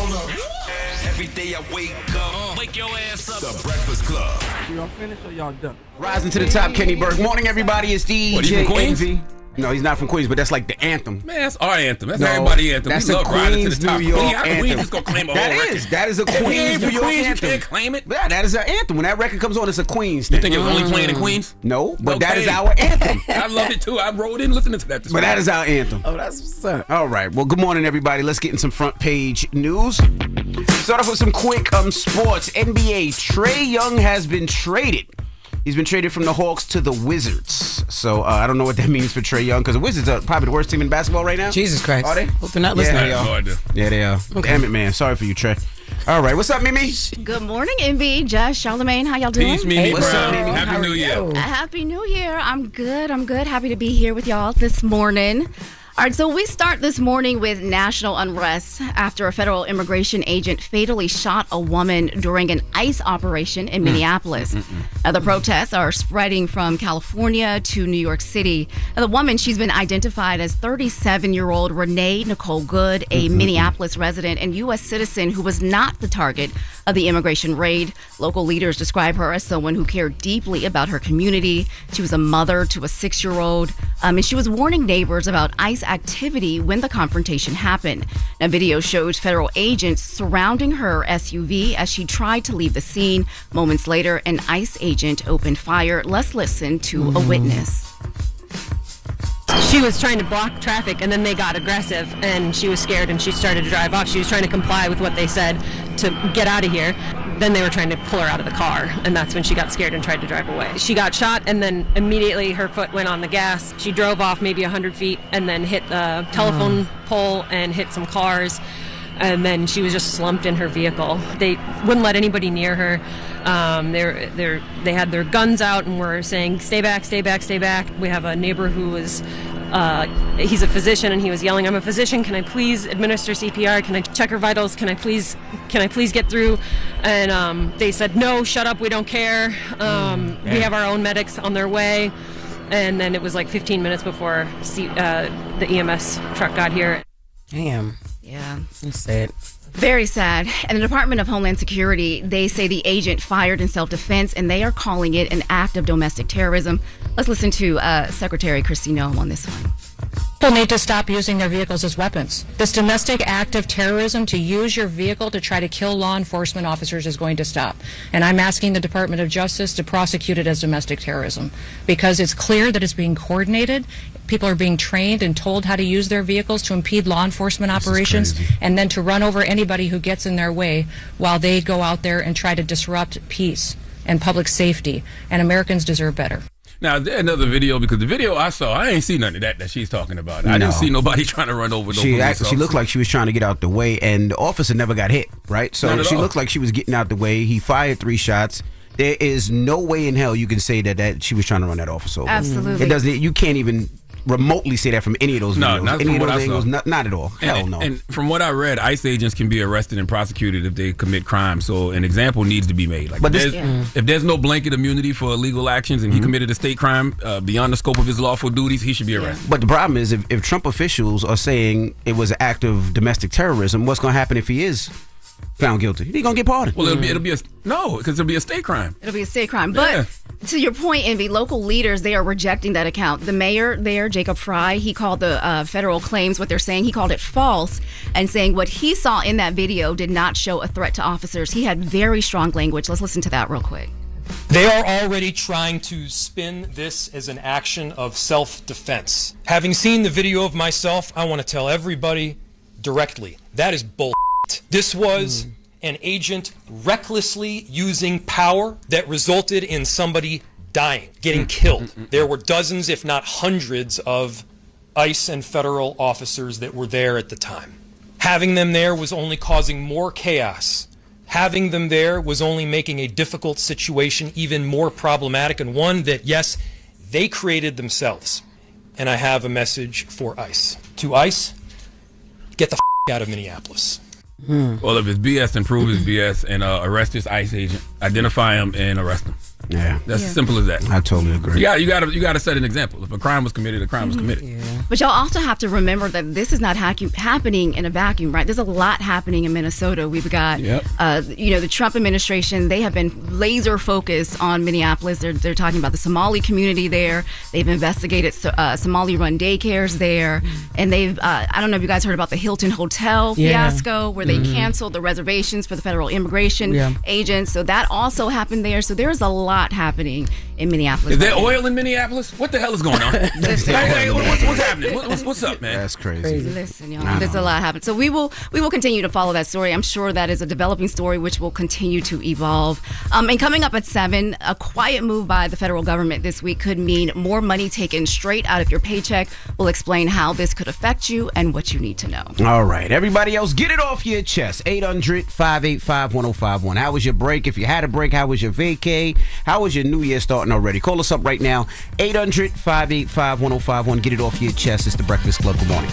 Hold up. Every day I wake up. Wake your ass up. The Breakfast Club. Y'all finished or y'all done? Rising to the top, Kenny Burke. Morning, everybody. It's DJ What, he from Queens? Envy. No, he's not from Queens, but that's like the anthem. Man, that's our anthem. That's No, everybody's anthem. that's We a love Rising to Queens, the top. New York Queens anthem. just gonna claim a That whole is. record. That is a If you Queens, ain't New from York Queens, you anthem. can't claim it. Yeah, that is our anthem. When that record comes on, it's a Queens thing. You think it was only playing in Queens? No, but that is Okay. our anthem. I love it too. I rolled in listening to that this But that morning. is our anthem. Oh, that's what's up. All right. Well, good morning, everybody. Let's get in some front page news. Start off with some quick sports. NBA. Trae Young has been traded. He's been traded from the Hawks to the Wizards. So I don't know what that means for Trae Young because the Wizards are probably the worst team in basketball right now. Jesus Christ. Are they? Hope they're not Yeah, listening. they are. No idea. Yeah, they are. Damn it, man. Sorry for you, Trey. All right. What's up, Mimi? Good morning, Envy, Jess, Charlamagne. How y'all doing? Peace, Mimi what's up, Brown. Mimi? Happy How New are Year. you? Happy New Year. I'm good. Happy to be here with y'all this morning. All right, so we start this morning with national unrest after a federal immigration agent fatally shot a woman during an ICE operation in Minneapolis. Now, the protests are spreading from California to New York City. Now, the woman, she's been identified as 37-year-old Renee Nicole Good, a Minneapolis resident and U.S. citizen who was not the target of the immigration raid. Local leaders describe her as someone who cared deeply about her community. She was a mother to a 6-year-old, and she was warning neighbors about ICE activity when the confrontation happened. Now, video shows federal agents surrounding her SUV as she tried to leave the scene. Moments later, an ICE agent opened fire. Let's listen to a witness. She was trying to block traffic and then they got aggressive and she was scared and she started to drive off. She was trying to comply with what they said to get out of here. Then they were trying to pull her out of the car and that's when she got scared and tried to drive away. She got shot and then immediately her foot went on the gas. She drove off maybe 100 feet and then hit the telephone pole and hit some cars. And then she was just slumped in her vehicle. They wouldn't let anybody near her. They had their guns out and were saying, "Stay back, stay back, stay back." We have a neighbor who was, he's a physician, and he was yelling, "I'm a physician. Can I please administer CPR? Can I check her vitals? Can I please get through?" And they said, "No, shut up. We don't care. We have our own medics on their way." And then it was like 15 minutes before the EMS truck got here. Damn. Yeah. That's sad. Very sad. And the Department of Homeland Security, they say the agent fired in self-defense, and they are calling it an act of domestic terrorism. Let's listen to Secretary Kristi Noem on this one. People need to stop using their vehicles as weapons. This domestic act of terrorism to use your vehicle to try to kill law enforcement officers is going to stop. And I'm asking the Department of Justice to prosecute it as domestic terrorism because it's clear that it's being coordinated. People are being trained and told how to use their vehicles to impede law enforcement operations and then to run over anybody who gets in their way while they go out there and try to disrupt peace and public safety. And Americans deserve better. Now, is there another video? Because the video I saw, I ain't see none of that she's talking about. I didn't see nobody trying to run over no police officer. She looked like she was trying to get out the way, and the officer never got hit, right? So she looked like she was getting out the way. He fired 3 shots. There is no way in hell you can say that she was trying to run that officer over. Absolutely. It doesn't. You can't even remotely say that from any of those videos. No, not any from of what those I saw. angles, not at all. Hell no. And from what I read, ICE agents can be arrested and prosecuted if they commit crimes. So an example needs to be made. Like, if there's no blanket immunity for illegal actions and he committed a state crime beyond the scope of his lawful duties, he should be arrested. But the problem is, if Trump officials are saying it was an act of domestic terrorism, what's going to happen if he is found guilty? He's going to get pardoned. Well, it'll be a state crime. It'll be a state crime. But to your point, Envy, local leaders, they are rejecting that account. The mayor there, Jacob Fry, he called the federal claims, what they're saying, he called it false, and saying what he saw in that video did not show a threat to officers. He had very strong language. Let's listen to that real quick. They are already trying to spin this as an action of self-defense. Having seen the video of myself, I want to tell everybody directly, that is bull. This was an agent recklessly using power that resulted in somebody dying, getting killed. There were dozens, if not hundreds, of ICE and federal officers that were there at the time. Having them there was only causing more chaos. Having them there was only making a difficult situation even more problematic, and one that, yes, they created themselves. And I have a message for ICE. To ICE, get the out of Minneapolis. Well, if it's BS, then prove it's BS and arrest this ICE agent. Identify him and arrest him. Yeah. That's as simple as that. I totally agree. You got to set an example. If a crime was committed, a crime was committed. Yeah. But y'all also have to remember that this is not happening in a vacuum, right? There's a lot happening in Minnesota. We've got, the Trump administration. They have been laser focused on Minneapolis. They're talking about the Somali community there. They've investigated Somali-run daycares there, and they've. I don't know if you guys heard about the Hilton Hotel fiasco, where they canceled the reservations for the federal immigration agents. So that also happened there. So there's a lot happening in Minneapolis. Is there oil in Minneapolis? What the hell is going on? What's happening? What's up, man? That's crazy. Listen, y'all, there's a lot happening. So we will continue to follow that story. I'm sure that is a developing story which will continue to evolve. And coming up at 7, a quiet move by the federal government this week could mean more money taken straight out of your paycheck. We'll explain how this could affect you and what you need to know. All right. Everybody else, get it off your chest. 800-585-1051. How was your break? If you had a break, how was your vacay? How was your New Year starting already? Call us up right now. 800-585-1051. Get it off your chest. It's the Breakfast Club. Good morning.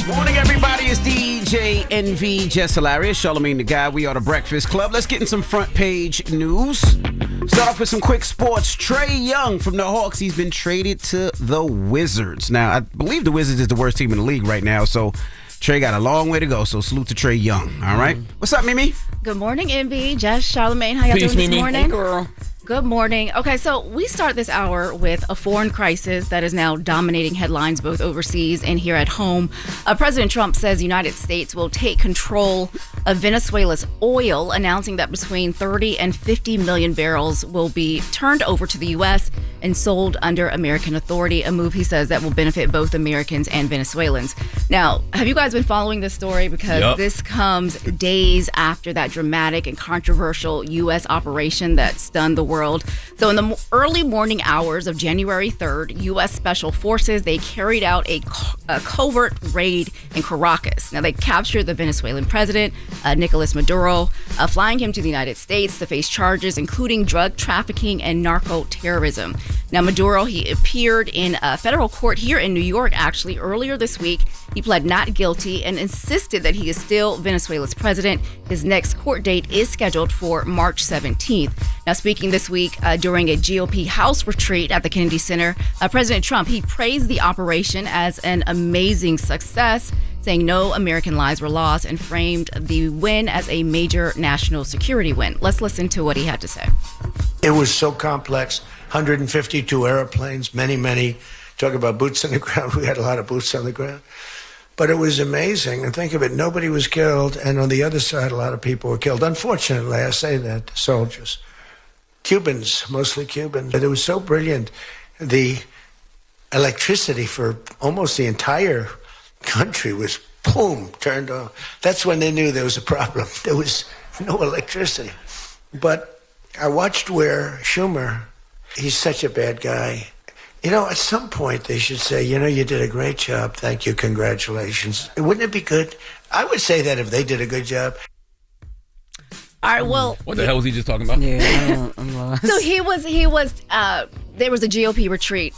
Morning, everybody. It's DJ NV, Jess Hilarious, Charlamagne the Guy. We are the Breakfast Club. Let's get in some front page news. Start off with some quick sports. Trae Young from the Hawks. He's been traded to the Wizards. Now, I believe the Wizards is the worst team in the league right now, so Trae got a long way to go, so salute to Trae Young. All right? What's up, Mimi? Good morning, NV, Jess, Charlamagne. How y'all doing this morning? Hey, girl. Good morning. Okay, so we start this hour with a foreign crisis that is now dominating headlines both overseas and here at home. President Trump says the United States will take control of Venezuela's oil, announcing that between 30 and 50 million barrels will be turned over to the U.S. and sold under American authority, a move he says that will benefit both Americans and Venezuelans. Now, have you guys been following this story? Because this comes days after that dramatic and controversial U.S. operation that stunned the world. So in the early morning hours of January 3rd, U.S. Special Forces, they carried out a covert raid in Caracas. Now, they captured the Venezuelan president, Nicolas Maduro, flying him to the United States to face charges including drug trafficking and narco-terrorism. Now, Maduro, he appeared in a federal court here in New York, actually, earlier this week. He pled not guilty and insisted that he is still Venezuela's president. His next court date is scheduled for March 17th. Now, speaking this week during a GOP House retreat at the Kennedy Center, President Trump, he praised the operation as an amazing success, saying no American lives were lost and framed the win as a major national security win. Let's listen to what he had to say. It was so complex. 152 airplanes, many. Talk about boots on the ground. We had a lot of boots on the ground. But it was amazing. And think of it, nobody was killed. And on the other side, a lot of people were killed. Unfortunately, I say that, soldiers. Cubans, mostly Cubans. But it was so brilliant. The electricity for almost the entire country was, boom, turned on. That's when they knew there was a problem. There was no electricity. But I watched where Schumer, he's such a bad guy. You know, at some point they should say, you know, you did a great job. Thank you. Congratulations. Wouldn't it be good? I would say that if they did a good job. All right, well. What the hell was he just talking about? Yeah, I'm lost. So he was, there was a GOP retreat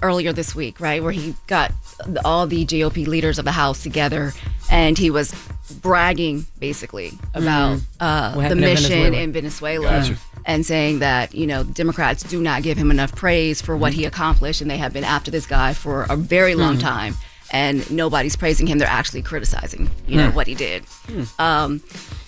earlier this week, right, where he got all the GOP leaders of the House together, and he was bragging, basically, about the mission in Venezuela. Gotcha. And saying that, you know, Democrats do not give him enough praise for what he accomplished, and they have been after this guy for a very long time, and nobody's praising him. They're actually criticizing, you know, what he did.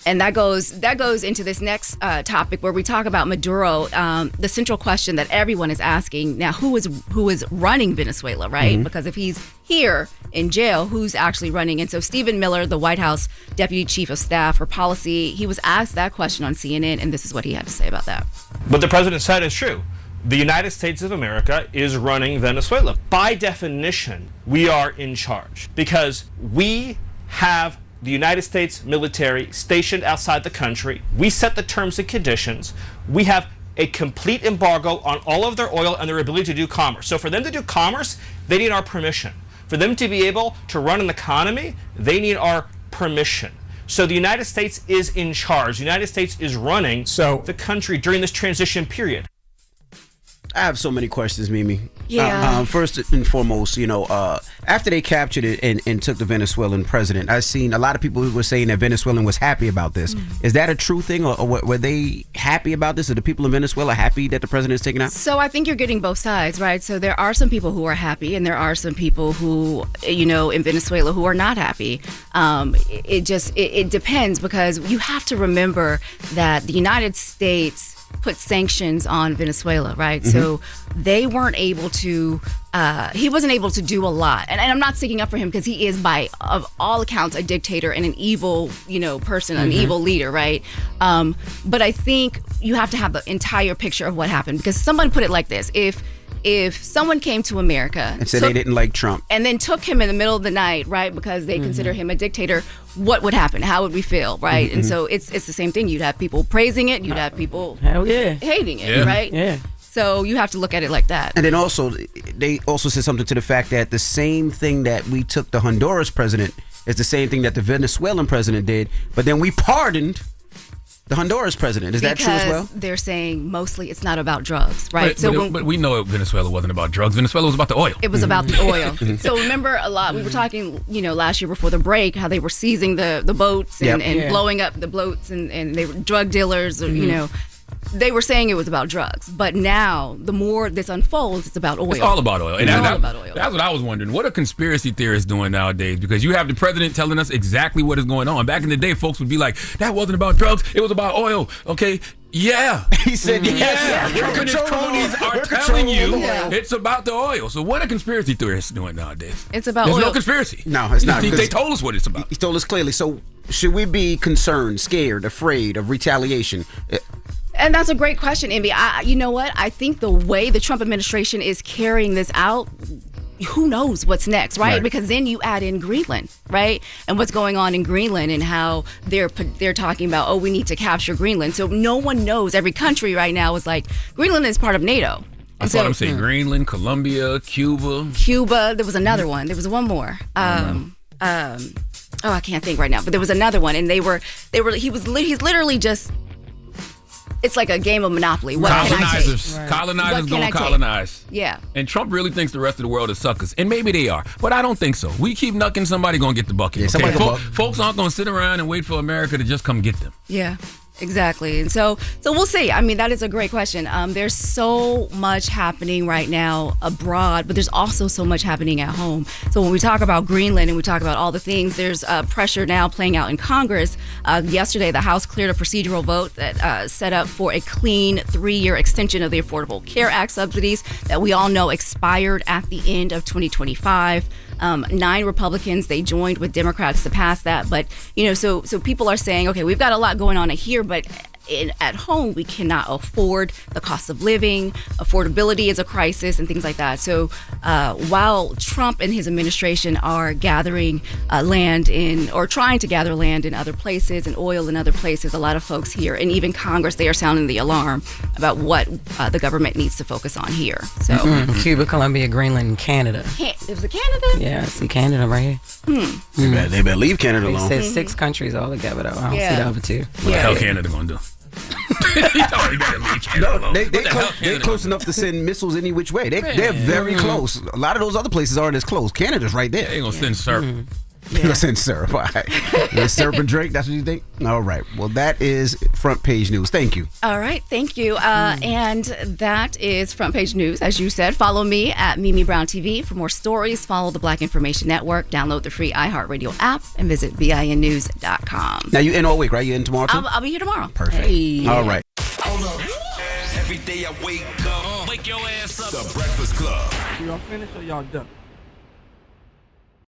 And that goes into this next topic where we talk about Maduro. The central question that everyone is asking now: who is running Venezuela, right? Because if he's here in jail, who's actually running? And so Stephen Miller, the White House Deputy Chief of Staff for Policy, he was asked that question on CNN, and this is what he had to say about that. What the president said is true. The United States of America is running Venezuela. By definition, we are in charge because we have the United States military stationed outside the country. We set the terms and conditions. We have a complete embargo on all of their oil and their ability to do commerce. So for them to do commerce, they need our permission. For them to be able to run an economy, they need our permission. So the United States is in charge. The United States is running the country during this transition period. I have so many questions, Mimi. Yeah. First and foremost, after they captured it and took the Venezuelan president, I've seen a lot of people who were saying that Venezuelan was happy about this. Is that a true thing, or were they happy about this? Are the people in Venezuela happy that the president is taken out? So I think you're getting both sides, right? So there are some people who are happy, and there are some people who, in Venezuela who are not happy. It depends, because you have to remember that the United States put sanctions on Venezuela, right? So they weren't able to, he wasn't able to do a lot. And I'm not sticking up for him, because he is, by of all accounts, a dictator and an evil, person, an evil leader, right? But I think you have to have the entire picture of what happened, because someone put it like this: if someone came to America and said they didn't like Trump, and then took him in the middle of the night, right, because they consider him a dictator, what would happen? How would we feel, right? And so it's the same thing. You'd have people praising it, you'd have people hating it, right? Yeah. So you have to look at it like that. and then also they also said something to the fact that the same thing that we took the Honduras president is the same thing that the Venezuelan president did, but then we pardoned the Honduras president. Is that true as well? Because they're saying mostly it's not about drugs, right? But we know Venezuela wasn't about drugs. Venezuela was about the oil. It was about the oil. So remember a lot, we were talking, last year before the break, how they were seizing the boats and blowing up the boats, and they were drug dealers, or, they were saying it was about drugs. But now, the more this unfolds, it's about oil. It's all about oil. And all about oil. That's what I was wondering. What are conspiracy theorists doing nowadays? Because you have the president telling us exactly what is going on. Back in the day, folks would be like, that wasn't about drugs, it was about oil. Okay, yeah. He said, yes. Trump and his cronies are telling you it's about the oil. So what are conspiracy theorists doing nowadays? It's about There's oil. no conspiracy. No, it's not. They told us what it's about. He told us clearly. So should we be concerned, scared, afraid of retaliation? And that's a great question, Envy. You know what? I think the way the Trump administration is carrying this out, who knows what's next, right? Because then you add in Greenland, right? And what's going on in Greenland, and how they're talking about, we need to capture Greenland. So no one knows. Every country right now is like, Greenland is part of NATO. I thought I'm saying Greenland, Colombia, Cuba. There was another one. There was one more. I can't think right now, but there was another one, and he's literally just, it's like a game of Monopoly. What Colonizers. Can I take? Colonizers gonna colonize. Yeah. And Trump really thinks the rest of the world is suckers. And maybe they are. But I don't think so. We keep knucking, somebody gonna get the bucket. Yeah, okay? Folks aren't gonna sit around and wait for America to just come get them. Yeah. Exactly. And so we'll see. I mean, that is a great question. There's so much happening right now abroad, but there's also so much happening at home. So when we talk about Greenland and we talk about all the things, there's pressure now playing out in Congress. Yesterday, the House cleared a procedural vote that set up for a clean 3-year extension of the Affordable Care Act subsidies that we all know expired at the end of 2025. 9 Republicans, they joined with Democrats to pass that. But, so people are saying, okay, we've got a lot going on here, but at home, we cannot afford the cost of living. Affordability is a crisis and things like that. So while Trump and his administration are gathering land trying to gather land in other places and oil in other places, a lot of folks here, and even Congress, they are sounding the alarm about what the government needs to focus on here. So Cuba, Colombia, Greenland, and Canada. It was Canada? Yeah, I see Canada right here. They better leave Canada alone. It says 6 countries all together, though. I don't see the other 2. What the hell Canada gonna do? They're close enough to send missiles any which way. They're very close. A lot of those other places aren't as close. Canada's right there. They ain't gonna send syrup. They're gonna send syrup. All right. Syrup and drink. That's what you think? All right. Well, that is front page news. Thank you. All right. Thank you. And that is front page news. As you said, follow me at Mimi Brown TV for more stories. Follow the Black Information Network. Download the free iHeartRadio app and visit BINnews.com. Now you in all week, right? You in tomorrow too? I'll be here tomorrow. Perfect. Hey. All right. Every day I wake up, wake your ass up. The Breakfast Club. Y'all finished or y'all done?